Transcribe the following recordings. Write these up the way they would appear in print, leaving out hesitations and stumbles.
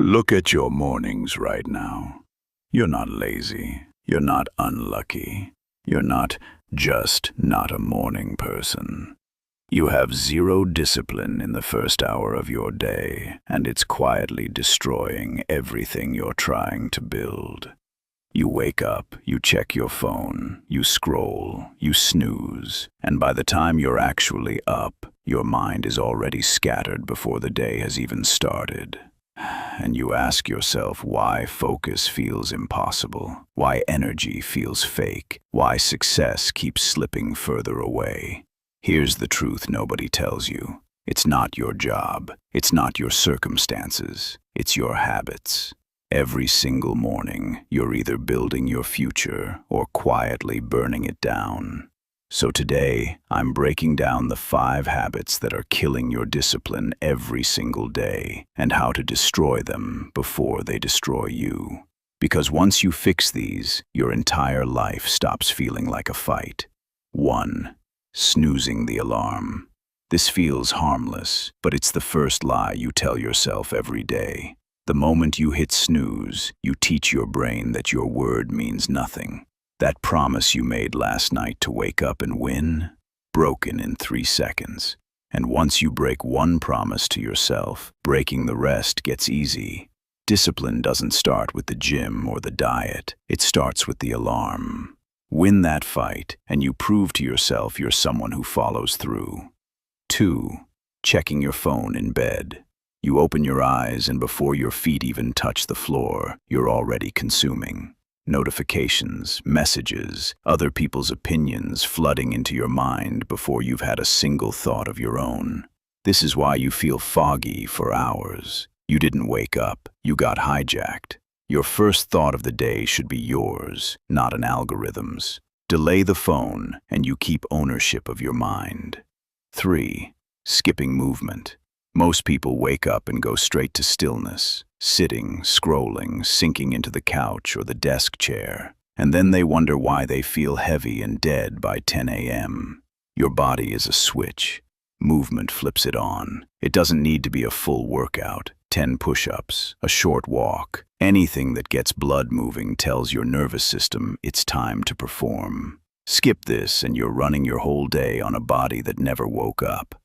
Look at your mornings right now. You're not lazy. You're not unlucky. You're not just not a morning person. You have zero discipline in the first hour of your day, and it's quietly destroying everything you're trying to build. You wake up, you check your phone, you scroll, you snooze, and by the time you're actually up, your mind is already scattered before the day has even started. And you ask yourself why focus feels impossible, why energy feels fake, why success keeps slipping further away. Here's the truth nobody tells you. It's not your job, it's not your circumstances, it's your habits. Every single morning, you're either building your future or quietly burning it down. So today, I'm breaking down the 5 habits that are killing your discipline every single day and how to destroy them before they destroy you. Because once you fix these, your entire life stops feeling like a fight. 1. Snoozing the alarm. This feels harmless, but it's the first lie you tell yourself every day. The moment you hit snooze, you teach your brain that your word means nothing. That promise you made last night to wake up and win, broken in 3 seconds. And once you break one promise to yourself, breaking the rest gets easy. Discipline doesn't start with the gym or the diet, it starts with the alarm. Win that fight, and you prove to yourself you're someone who follows through. 2. Checking your phone in bed. You open your eyes, and before your feet even touch the floor, you're already consuming. Notifications, messages, other people's opinions flooding into your mind before you've had a single thought of your own. This is why you feel foggy for hours. You didn't wake up, you got hijacked. Your first thought of the day should be yours, not an algorithm's. Delay the phone, and you keep ownership of your mind. 3. Skipping movement. Most people wake up and go straight to stillness, sitting, scrolling, sinking into the couch or the desk chair. And then they wonder why they feel heavy and dead by 10 a.m. Your body is a switch. Movement flips it on. It doesn't need to be a full workout. 10 push-ups, a short walk. Anything that gets blood moving tells your nervous system it's time to perform. Skip this and you're running your whole day on a body that never woke up.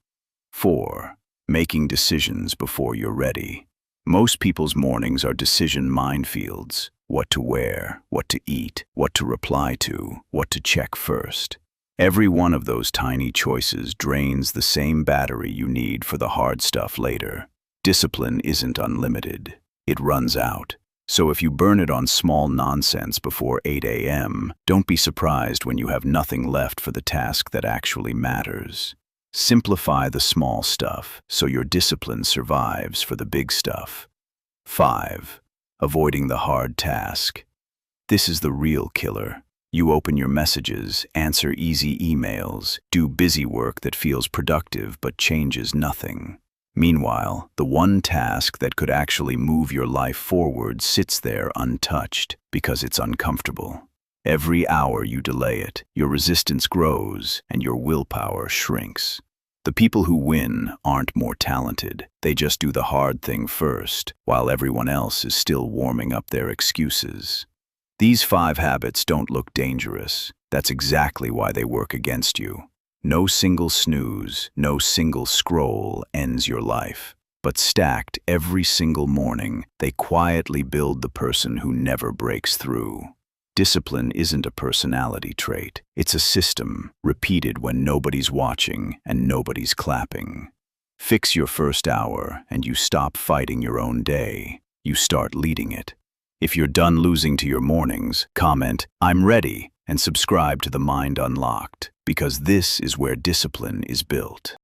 4. Making decisions before you're ready. Most people's mornings are decision minefields. What to wear, what to eat, what to reply to, what to check first. Every one of those tiny choices drains the same battery you need for the hard stuff later. Discipline isn't unlimited. It runs out. So if you burn it on small nonsense before 8 a.m., don't be surprised when you have nothing left for the task that actually matters. Simplify the small stuff so your discipline survives for the big stuff. 5. Avoiding the hard task. This is the real killer. You open your messages, answer easy emails, do busy work that feels productive but changes nothing. Meanwhile, the one task that could actually move your life forward sits there untouched because it's uncomfortable. Every hour you delay it, your resistance grows and your willpower shrinks. The people who win aren't more talented. They just do the hard thing first, while everyone else is still warming up their excuses. These 5 habits don't look dangerous. That's exactly why they work against you. No single snooze, no single scroll ends your life. But stacked every single morning, they quietly build the person who never breaks through. Discipline isn't a personality trait. It's a system, repeated when nobody's watching and nobody's clapping. Fix your first hour, and you stop fighting your own day. You start leading it. If you're done losing to your mornings, comment, "I'm ready," and subscribe to the Mind Unlocked, because this is where discipline is built.